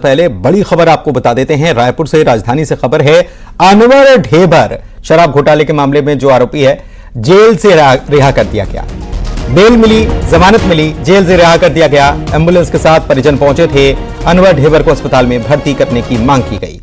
पहले बड़ी खबर आपको बता देते हैं। रायपुर से, राजधानी से खबर है। अनवर ढेबर शराब घोटाले के मामले में जो आरोपी है, जेल से रिहा कर दिया गया। बेल मिली, जमानत मिली, जेल से रिहा कर दिया गया। एम्बुलेंस के साथ परिजन पहुंचे थे। अनवर ढेबर को अस्पताल में भर्ती करने की मांग की गई,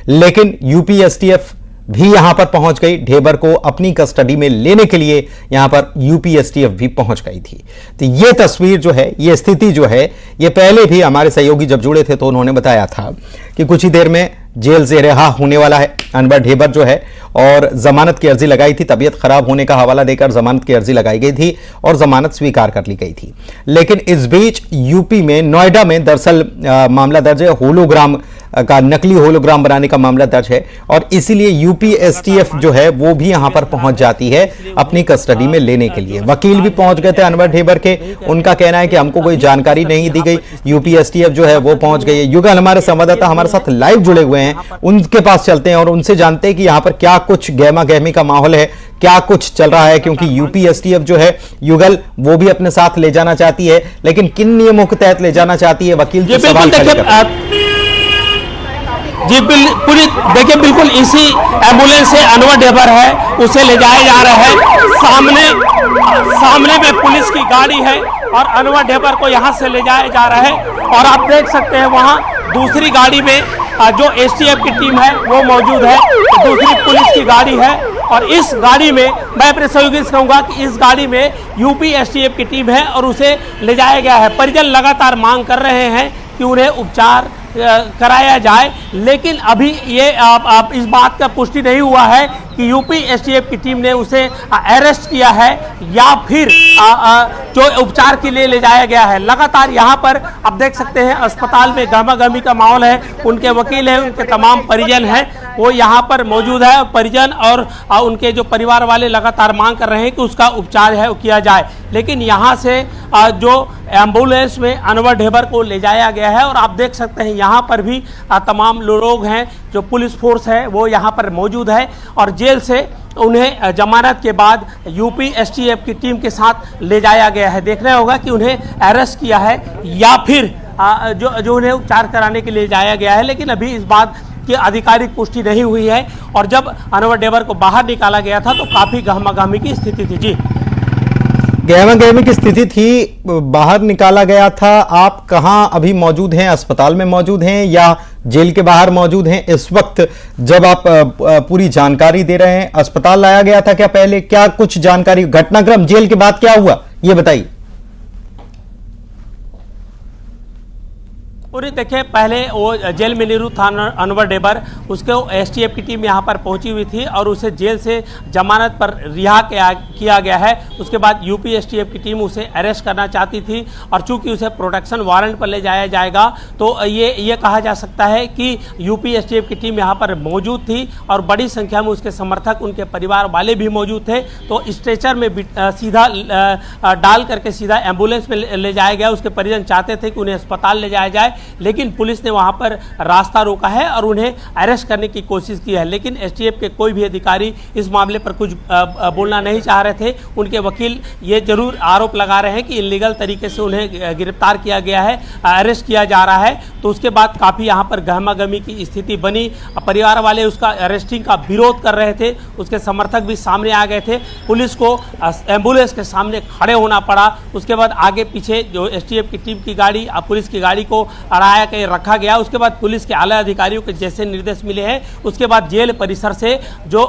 लेकिन यूपी एसटीएफ भी यहां पर पहुंच गई। ढेबर को अपनी कस्टडी में लेने के लिए यहां पर यूपी एसटीएफ भी पहुंच गई थी। तो यह तस्वीर जो है, यह स्थिति जो है, यह पहले भी हमारे सहयोगी जब जुड़े थे तो उन्होंने बताया था कि कुछ ही देर में जेल से रिहा होने वाला है अनवर ढेबर जो है, और जमानत की अर्जी लगाई थी। तबीयत खराब होने का हवाला देकर जमानत की अर्जी लगाई गई थी और जमानत स्वीकार कर ली गई थी। लेकिन इस बीच यूपी में, नोएडा में दरअसल मामला दर्ज है। होलोग्राम का, नकली होलोग्राम बनाने का मामला दर्ज है, और इसीलिए यूपी एसटीएफ जो है वो भी यहां पर पहुंच जाती है अपनी कस्टडी में लेने के लिए। वकील भी पहुंच गए थे अनवर ढेबर के। उनका कहना है कि हमको कोई जानकारी नहीं दी गई। यूपी एसटीएफ जो है वो पहुंच गई है। युगल हमारे संवाददाता हमारे साथ लाइव जुड़े हुए हैं, उनके पास चलते हैं और उनसे जानते हैं कि यहां पर क्या कुछ गहमा गहमी का माहौल है, क्या कुछ चल रहा है। क्योंकि यूपी एसटीएफ जो है, युगल, वो भी अपने साथ ले जाना चाहती है, लेकिन किन नियमों के तहत ले जाना चाहती है, वकील जो सवाल खड़े कर रहे हैं। जी पूरी देखिए, बिल्कुल इसी एम्बुलेंस से अनवर ढेबर है, उसे ले जाया जा रहा है। सामने में पुलिस की गाड़ी है और अनवर ढेबर को यहां से ले जाया जा रहा है। और आप देख सकते हैं वहां दूसरी गाड़ी में जो एसटीएफ की टीम है वो मौजूद है, दूसरी पुलिस की गाड़ी है। और इस गाड़ी में मैं अपने सहयोगी से कहूँगा कि इस गाड़ी में यूपी एसटीएफ की टीम है और उसे ले जाया गया है। परिजन लगातार मांग कर रहे हैं कि उन्हें उपचार कराया जाए, लेकिन अभी ये आप इस बात का पुष्टि नहीं हुआ है कि यूपी एसटीएफ की टीम ने उसे अरेस्ट किया है या फिर जो उपचार के लिए ले जाया गया है। लगातार यहाँ पर आप देख सकते हैं अस्पताल में गहमा-गहमी का माहौल है। उनके वकील हैं, उनके तमाम परिजन हैं, वो यहाँ पर मौजूद है। परिजन और उनके जो परिवार वाले लगातार मांग कर रहे हैं कि उसका उपचार है वो किया जाए। लेकिन यहाँ से जो एम्बुलेंस में अनवर ढेबर को ले जाया गया है, और आप देख सकते हैं यहाँ पर भी तमाम लोग हैं, जो पुलिस फोर्स है वो यहाँ पर मौजूद है। और जेल से उन्हें जमानत के बाद यूपी एसटीएफ की टीम के साथ ले जाया गया है। देखना होगा कि उन्हें अरेस्ट किया है या फिर जो उन्हें उपचार कराने के लिए जाया गया है। लेकिन अभी इस बात की आधिकारिक पुष्टि नहीं हुई है। और जब अनवर ढेबर को बाहर निकाला गया था तो काफ़ी गहमा-गहमी की स्थिति थी। जी, गहमा गहमी की स्थिति थी, बाहर निकाला गया था। आप कहां अभी मौजूद हैं? अस्पताल में मौजूद हैं या जेल के बाहर मौजूद हैं इस वक्त, जब आप पूरी जानकारी दे रहे हैं? अस्पताल लाया गया था क्या पहले? क्या कुछ जानकारी, घटनाक्रम जेल के बाद क्या हुआ, ये बताइए। पूरी देखिए, पहले वो जेल में निरुद्ध था अनवर ढेबर, उसके एसटीएफ की टीम यहाँ पर पहुँची हुई थी और उसे जेल से जमानत पर रिहा किया गया है। उसके बाद यूपी एसटीएफ की टीम उसे अरेस्ट करना चाहती थी, और चूंकि उसे प्रोटेक्शन वारंट पर ले जाया जाएगा तो ये कहा जा सकता है कि यूपी एसटीएफ की टीम यहाँ पर मौजूद थी और बड़ी संख्या में उसके समर्थक, उनके परिवार वाले भी मौजूद थे। तो स्ट्रेचर में सीधा डाल करके सीधा एम्बुलेंस में ले जाया गया। उसके परिजन चाहते थे कि उन्हें अस्पताल ले जाया जाए, लेकिन पुलिस ने वहां पर रास्ता रोका है और उन्हें अरेस्ट करने की कोशिश की है। लेकिन एसटीएफ के कोई भी अधिकारी इस मामले पर कुछ बोलना नहीं चाह रहे थे। उनके वकील ये जरूर आरोप लगा रहे हैं कि इलीगल तरीके से उन्हें गिरफ्तार किया गया है, अरेस्ट किया जा रहा है। तो उसके बाद काफ़ी यहाँ पर गहमा-गहमी की स्थिति बनी। परिवार वाले उसका अरेस्टिंग का विरोध कर रहे थे, उसके समर्थक भी सामने आ गए थे। पुलिस को एम्बुलेंस के सामने खड़े होना पड़ा। उसके बाद आगे पीछे जो एसटीएफ की टीम की गाड़ी, पुलिस की गाड़ी को अड़ाया के रखा गया। उसके बाद पुलिस के आला अधिकारियों के जैसे निर्देश मिले हैं, उसके बाद जेल परिसर से जो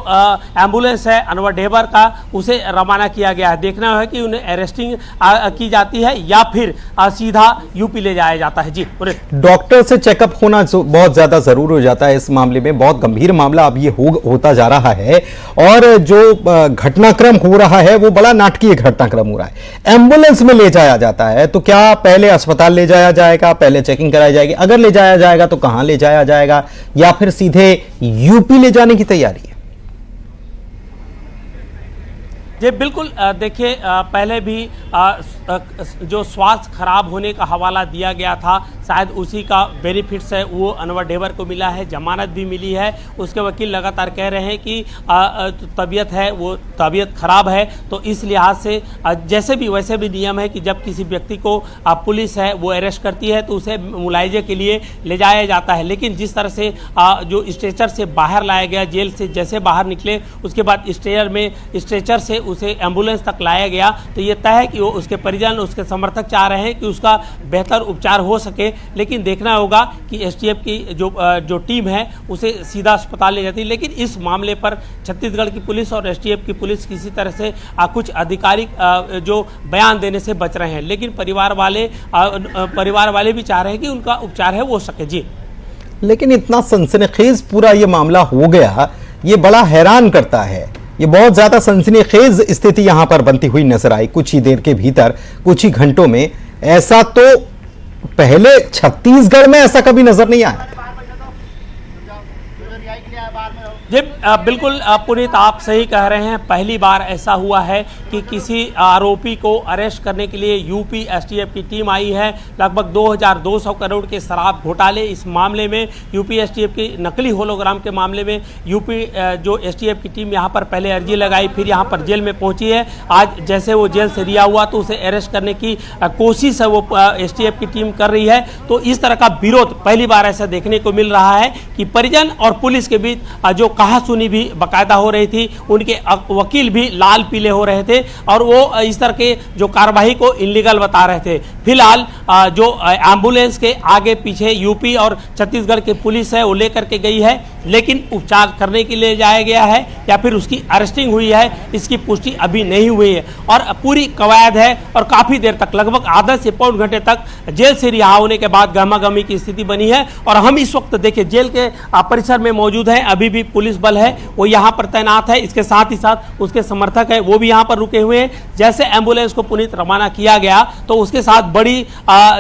एम्बुलेंस है अनवर ढेबर का, उसे रवाना किया गया है। देखना है कि उन्हें अरेस्टिंग की जाती है या फिर सीधा यूपी ले जाया जाता है। जी, डॉक्टर से चेकअप होना बहुत ज्यादा जरूर हो जाता है इस मामले में। बहुत गंभीर मामला अब ये होता जा रहा है, और जो घटनाक्रम हो रहा है वो बड़ा नाटकीय घटनाक्रम हो रहा है। एम्बुलेंस में ले जाया जाता है तो क्या पहले अस्पताल ले जाया जाएगा, पहले चेकिंग कराई जाएगी? अगर ले जाया जाएगा तो कहां ले जाया जाएगा, या फिर सीधे यूपी ले जाने की तैयारी है? जी बिल्कुल, देखिए पहले भी जो स्वास्थ्य खराब होने का हवाला दिया गया था, शायद उसी का बेनिफिट्स है वो अनवर ढेबर को मिला है, जमानत भी मिली है। उसके वकील लगातार कह रहे हैं कि तबीयत है वो तबीयत खराब है, तो इस लिहाज से जैसे भी वैसे भी नियम है कि जब किसी व्यक्ति को पुलिस है वो अरेस्ट करती है तो उसे मुलायजे के लिए ले जाया जाता है। लेकिन जिस तरह से जो स्ट्रेचर से बाहर लाया गया, जेल से जैसे बाहर निकले उसके बाद स्ट्रेचर से उसे एम्बुलेंस तक लाया गया, तो ये तय है कि वो उसके परिजन उसके समर्थक चाह रहे हैं कि उसका बेहतर उपचार हो सके। लेकिन देखना होगा कि एसटीएफ की जो टीम है उसे सीधा अस्पताल ले जाती है। लेकिन इस मामले पर छत्तीसगढ़ की पुलिस और एसटीएफ की पुलिस किसी तरह से कुछ आधिकारिक जो बयान देने से बच रहे हैं। लेकिन परिवार वाले भी चाह रहे हैं कि उनका उपचार है वो हो सके। जी, लेकिन इतना सनसनीखेज पूरा ये मामला हो गया, ये बड़ा हैरान करता है। ये बहुत ज्यादा सनसनीखेज स्थिति यहां पर बनती हुई नजर आई कुछ ही देर के भीतर, कुछ ही घंटों में। ऐसा तो पहले छत्तीसगढ़ में ऐसा कभी नजर नहीं आया। जी बिल्कुल पुनीत, आप सही कह रहे हैं। पहली बार ऐसा हुआ है कि किसी आरोपी को अरेस्ट करने के लिए यूपी एसटीएफ की टीम आई है। लगभग 2200 करोड़ के शराब घोटाले इस मामले में, यूपी एसटीएफ की नकली होलोग्राम के मामले में यूपी जो एसटीएफ की टीम यहाँ पर पहले अर्जी लगाई, फिर यहाँ पर जेल में पहुँची है। आज जैसे वो जेल से रिहा हुआ तो उसे अरेस्ट करने की कोशिश है वो एसटीएफ की टीम कर रही है। तो इस तरह का विरोध पहली बार ऐसा देखने को मिल रहा है कि परिजन और पुलिस के बीच जो कहासुनी भी बाकायदा हो रही थी, उनके वकील भी लाल पीले हो रहे थे और वो इस तरह के जो कार्रवाई को इलीगल बता रहे थे। फिलहाल जो एम्बुलेंस के आगे पीछे यूपी और छत्तीसगढ़ की पुलिस है वो लेकर के गई है, लेकिन उपचार करने के लिए जाया गया है या फिर उसकी अरेस्टिंग हुई है, इसकी पुष्टि अभी नहीं हुई है। और पूरी कवायद है और काफ़ी देर तक, लगभग आधा से पौन घंटे तक जेल से रिहा होने के बाद गहमा-गहमी की स्थिति बनी है। और हम इस वक्त देखिए जेल के परिसर में मौजूद हैं, अभी भी पुलिस बल है वो यहाँ पर तैनात है। इसके साथ ही साथ उसके समर्थक है वो भी यहाँ पर रुके हुए हैं। जैसे एम्बुलेंस को पुनीत रवाना किया गया तो उसके साथ बड़ी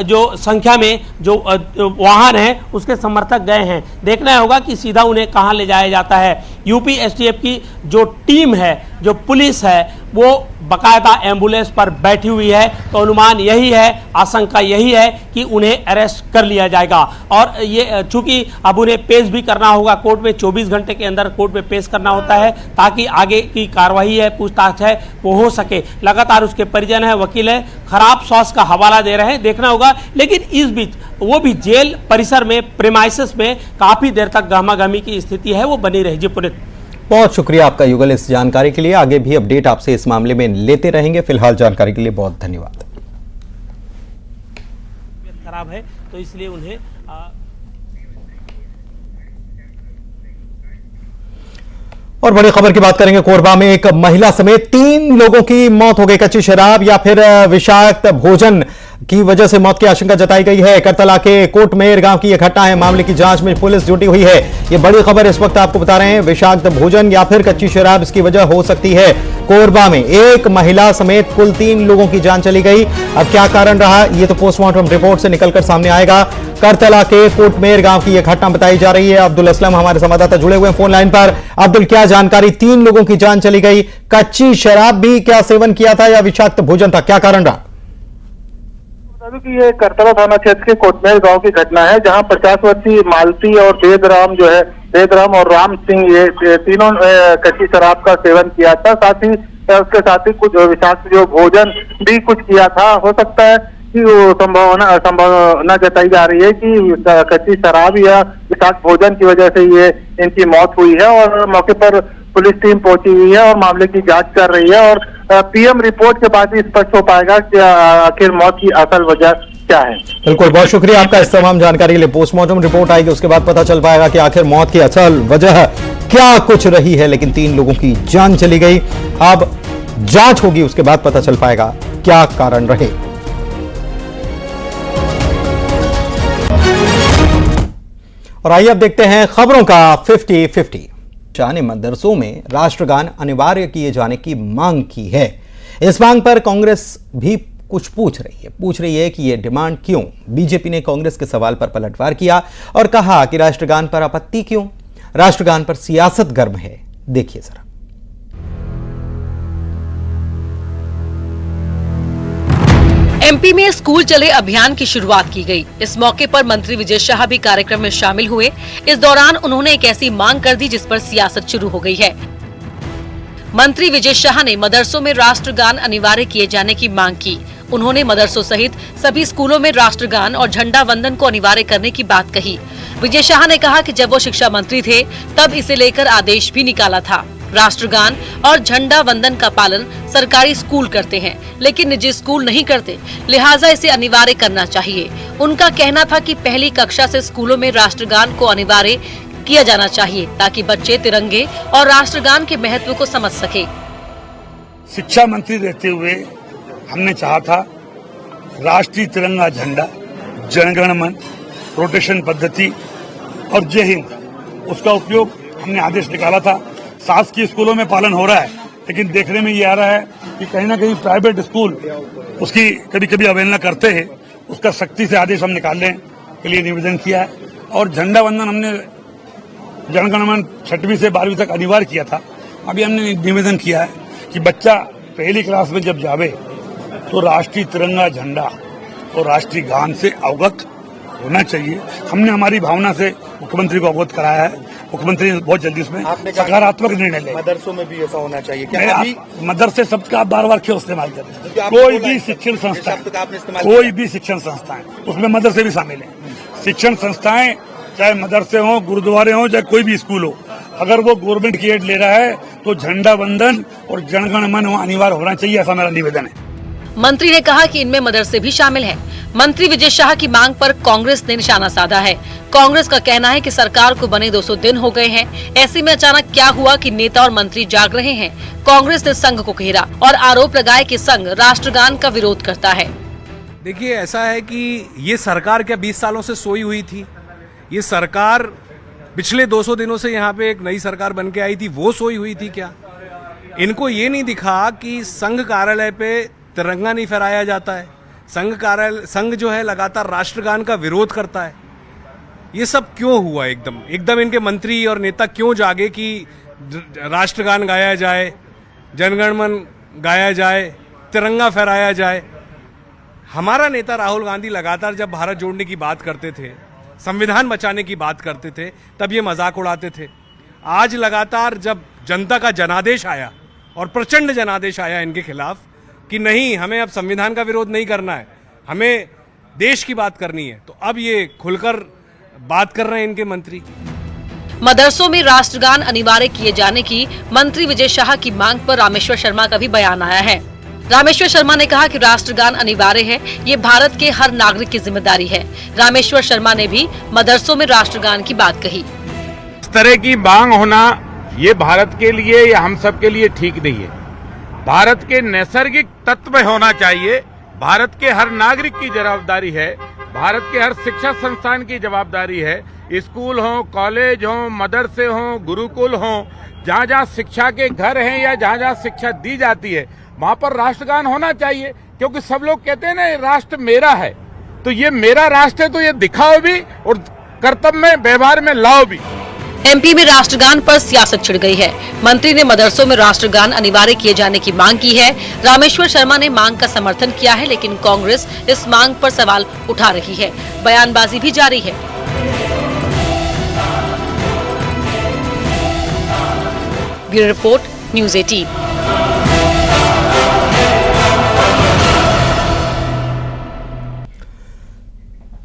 जो संख्या में जो वाहन है उसके समर्थक गए हैं। देखना होगा कि सीधा उन्हें कहाँ ले जाया जाता है। यूपी एसटीएफ की जो टीम है, जो पुलिस है, वो बाकायदा एम्बुलेंस पर बैठी हुई है, तो अनुमान यही है, आशंका यही है कि उन्हें अरेस्ट कर लिया जाएगा। और ये चूंकि अब उन्हें पेश भी करना होगा कोर्ट में, 24 घंटे के अंदर कोर्ट में पेश करना होता है ताकि आगे की कार्रवाई है, पूछताछ है वो हो सके। लगातार उसके परिजन है, वकील है, खराब स्वास्थ्य का हवाला दे रहे हैं, देखना होगा। लेकिन इस बीच वो भी जेल परिसर में, प्रेमाइसिस में काफी देर तक गहमा-गहमी की स्थिति है वो बनी रही। जी पुनीत, बहुत शुक्रिया आपका युगल इस जानकारी के लिए। आगे भी अपडेट आपसे इस मामले में लेते रहेंगे। फिलहाल जानकारी के लिए बहुत धन्यवाद। खराब है तो इसलिए उन्हें और बड़ी खबर की बात करेंगे। कोरबा में एक महिला समेत 3 लोगों की मौत हो गई। कच्ची शराब या फिर विषाक्त भोजन की वजह से मौत की आशंका जताई गई है। करतला के कोटमेर गांव की यह घटना है। मामले की जांच में पुलिस जुटी हुई है। यह बड़ी खबर इस वक्त आपको बता रहे हैं। विषाक्त भोजन या फिर कच्ची शराब इसकी वजह हो सकती है। कोरबा में एक महिला समेत कुल 3 लोगों की जान चली गई। अब क्या कारण रहा ये तो पोस्टमार्टम रिपोर्ट से निकलकर सामने आएगा। करतला के कोटमेर गांव की यह घटना बताई जा रही है। अब्दुल असलम हमारे संवाददाता जुड़े हुए हैं फोन लाइन पर। अब्दुल, क्या जानकारी? 3 लोगों की जान चली गई। कच्ची शराब भी क्या सेवन किया था या विषाक्त भोजन था? क्या कारण रहा? कि ये करतला थाना क्षेत्र के कोटमेर गांव की घटना है, जहां 50 वर्षीय मालती और वेदराम और राम सिंह, ये तीनों कच्ची शराब का सेवन किया था। उसके साथ ही कुछ विषाक्त जो भोजन भी कुछ किया था। हो सकता है कि वो संभावना जताई जा रही है कि कच्ची शराब या विषाक्त भोजन की वजह से ये इनकी मौत हुई है। और मौके पर पुलिस टीम पहुंची हुई है और मामले की जांच कर रही है। और पीएम रिपोर्ट के बाद ही स्पष्ट हो पाएगा कि आखिर मौत की असल वजह क्या है। बिल्कुल, बहुत शुक्रिया आपका इस तमाम जानकारी के लिए। पोस्टमार्टम रिपोर्ट आएगी, उसके बाद पता चल पाएगा कि आखिर मौत की असल वजह क्या कुछ रही है। लेकिन 3 लोगों की जान चली गई। अब जांच होगी, उसके बाद पता चल पाएगा क्या कारण रहे। और आइए अब देखते हैं खबरों का 50-50। ने मदरसों में राष्ट्रगान अनिवार्य किए जाने की मांग की है। इस मांग पर कांग्रेस भी कुछ पूछ रही है कि यह डिमांड क्यों। बीजेपी ने कांग्रेस के सवाल पर पलटवार किया और कहा कि राष्ट्रगान पर आपत्ति क्यों, राष्ट्रगान पर सियासत गर्म है। देखिए जरा। एमपी में स्कूल चले अभियान की शुरुआत की गई। इस मौके पर मंत्री विजय शाह भी कार्यक्रम में शामिल हुए। इस दौरान उन्होंने एक ऐसी मांग कर दी जिस पर सियासत शुरू हो गई है। मंत्री विजय शाह ने मदरसों में राष्ट्रगान अनिवार्य किए जाने की मांग की। उन्होंने मदरसों सहित सभी स्कूलों में राष्ट्रगान और झंडा वंदन को अनिवार्य करने की बात कही। विजय शाह ने कहा कि जब वो शिक्षा मंत्री थे तब इसे लेकर आदेश भी निकाला था। राष्ट्रगान और झंडा वंदन का पालन सरकारी स्कूल करते हैं, लेकिन निजी स्कूल नहीं करते, लिहाजा इसे अनिवार्य करना चाहिए। उनका कहना था कि पहली कक्षा से स्कूलों में राष्ट्रगान को अनिवार्य किया जाना चाहिए ताकि बच्चे तिरंगे और राष्ट्रगान के महत्व को समझ सके। शिक्षा मंत्री रहते हुए हमने चाहा था राष्ट्रीय तिरंगा झंडा, जनगण मन, रोटेशन पद्धति और जय हिंद, उसका उपयोग हमने आदेश निकाला था। शासकीय स्कूलों में पालन हो रहा है, लेकिन देखने में ये आ रहा है कि कहीं ना कहीं प्राइवेट स्कूल उसकी कभी कभी अवहेलना करते हैं। उसका सख्ती से आदेश हम निकालने के लिए निवेदन किया है। और झंडा वंदन हमने जनगण मन 6वीं से 12वीं तक अनिवार्य किया था। अभी हमने निवेदन किया है कि बच्चा पहली क्लास में जब जावे तो राष्ट्रीय तिरंगा झंडा और राष्ट्रीय गान से अवगत होना चाहिए। हमने हमारी भावना से मुख्यमंत्री को अवगत कराया है। मुख्यमंत्री ने बहुत जल्दी इसमें सकारात्मक निर्णय लिया। मदरसों में भी ऐसा होना चाहिए क्या? अभी मदरसे शब्द का आप बार-बार क्यों इस्तेमाल करते हैं? कोई भी शिक्षण संस्थाएं उसमें मदरसे भी शामिल हैं। शिक्षण संस्थाएं चाहे मदरसे हों, गुरुद्वारे हों, चाहे कोई भी स्कूल हो, अगर वो गवर्नमेंट की एड ले रहा है तो झंडा वंदन और जनगण मन अनिवार्य होना चाहिए, ऐसा मेरा निवेदन है। मंत्री ने कहा कि इनमें मदरसे भी शामिल हैं। मंत्री विजय शाह की मांग पर कांग्रेस ने निशाना साधा है। कांग्रेस का कहना है कि सरकार को बने 200 दिन हो गए हैं, ऐसे में अचानक क्या हुआ कि नेता और मंत्री जाग रहे हैं। कांग्रेस ने संघ को घेरा और आरोप लगाया कि संघ राष्ट्रगान का विरोध करता है। देखिए, ऐसा है कि ये सरकार क्या 20 सालों से सोई हुई थी? ये सरकार पिछले 200 दिनों से यहाँ पे एक नई सरकार बन के आई थी, वो सोई हुई थी क्या? इनको ये नहीं दिखा कि संघ कार्यालय पे तिरंगा नहीं फहराया जाता है। संघ जो है लगातार राष्ट्रगान का विरोध करता है। ये सब क्यों हुआ? एकदम इनके मंत्री और नेता क्यों जागे कि राष्ट्रगान गाया जाए, जनगण मन गाया जाए, तिरंगा फहराया जाए? हमारा नेता राहुल गांधी लगातार जब भारत जोड़ने की बात करते थे, संविधान बचाने की बात करते थे, तब ये मजाक उड़ाते थे। आज लगातार जब जनता का जनादेश आया और प्रचंड जनादेश आया इनके खिलाफ कि नहीं, हमें अब संविधान का विरोध नहीं करना है, हमें देश की बात करनी है, तो अब ये खुलकर बात कर रहे हैं इनके मंत्री। मदरसों में राष्ट्रगान अनिवार्य किए जाने की मंत्री विजय शाह की मांग पर रामेश्वर शर्मा का भी बयान आया है। रामेश्वर शर्मा ने कहा कि राष्ट्रगान अनिवार्य है, ये भारत के हर नागरिक की जिम्मेदारी है। रामेश्वर शर्मा ने भी मदरसों में राष्ट्रगान की बात कही। इस तरह की मांग होना ये भारत के लिए या हम सब के लिए ठीक नहीं है। भारत के नैसर्गिक तत्व में होना चाहिए। भारत के हर नागरिक की जवाबदारी है, भारत के हर शिक्षा संस्थान की जवाबदारी है। स्कूल हो, कॉलेज हो, मदरसे हो, गुरुकुल हो, जहाँ जहाँ शिक्षा के घर हैं या जहाँ जहाँ शिक्षा दी जाती है, वहाँ पर राष्ट्रगान होना चाहिए। क्योंकि सब लोग कहते हैं ना, राष्ट्र मेरा है, तो ये मेरा राष्ट्र है, तो ये दिखाओ भी और कर्तव्य में व्यवहार में लाओ भी। एमपी में राष्ट्रगान पर सियासत छिड़ गई है। मंत्री ने मदरसों में राष्ट्रगान अनिवार्य किए जाने की मांग की है। रामेश्वर शर्मा ने मांग का समर्थन किया है, लेकिन कांग्रेस इस मांग पर सवाल उठा रही है। बयानबाजी भी जारी है। Bureau report, news 18।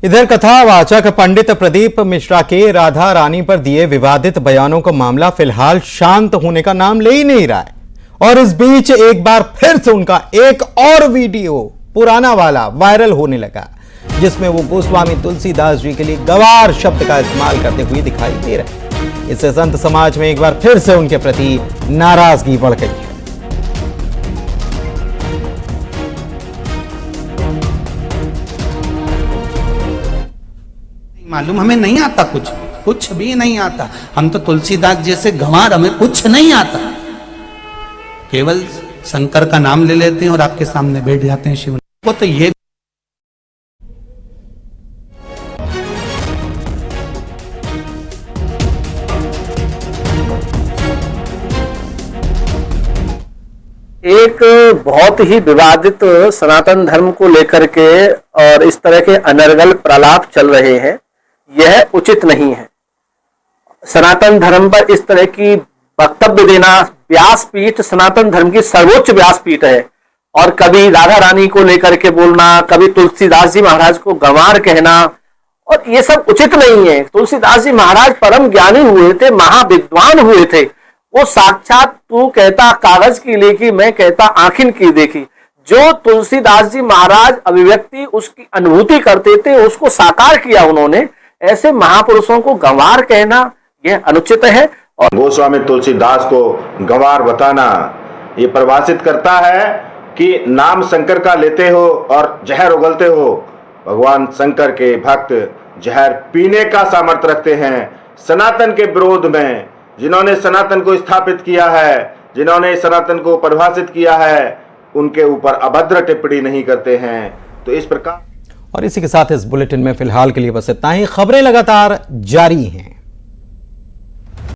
इधर कथावाचक पंडित प्रदीप मिश्रा के राधा रानी पर दिए विवादित बयानों का मामला फिलहाल शांत होने का नाम ले ही नहीं रहा है। और इस बीच एक बार फिर से उनका एक और वीडियो पुराना वाला वायरल होने लगा, जिसमें वो गोस्वामी तुलसीदास जी के लिए गवार शब्द का इस्तेमाल करते हुए दिखाई दे रहे हैं। इससे संत समाज में एक बार फिर से उनके प्रति नाराजगी बढ़ गई है। मालूम, हमें नहीं आता, कुछ भी नहीं आता। हम तो तुलसीदास जैसे गंवार, हमें कुछ नहीं आता। केवल शंकर का नाम ले लेते हैं और आपके सामने बैठ जाते हैं शिव को। तो ये एक बहुत ही विवादित सनातन धर्म को लेकर के और इस तरह के अनर्गल प्रलाप चल रहे हैं, यह उचित नहीं है। सनातन धर्म पर इस तरह की वक्तव्य देना, व्यासपीठ सनातन धर्म की सर्वोच्च व्यासपीठ है, और कभी राधा रानी को लेकर के बोलना, कभी तुलसीदास जी महाराज को गंवार कहना, और ये सब उचित नहीं है। तुलसीदास जी महाराज परम ज्ञानी हुए थे, महाविद्वान हुए थे। वो साक्षात तू कहता कागज की लेखी, मैं कहता आखिन की देखी। जो तुलसीदास जी महाराज अभिव्यक्ति उसकी अनुभूति करते थे, उसको साकार किया उन्होंने। ऐसे महापुरुषों को गंवार कहना यह अनुचित है। और गोस्वामी तुलसीदास को गंवार बताना ये परिभाषित करता है कि नाम शंकर का लेते हो और जहर उगलते हो। भगवान शंकर के भक्त जहर पीने का सामर्थ्य रखते हैं। सनातन के विरोध में जिन्होंने सनातन को स्थापित किया है, जिन्होंने सनातन को परिभाषित किया है, उनके ऊपर अभद्र टिप्पणी नहीं करते हैं। तो इस प्रकार, और इसी के साथ इस बुलेटिन में फिलहाल के लिए बस इतना ही। खबरें लगातार जारी हैं।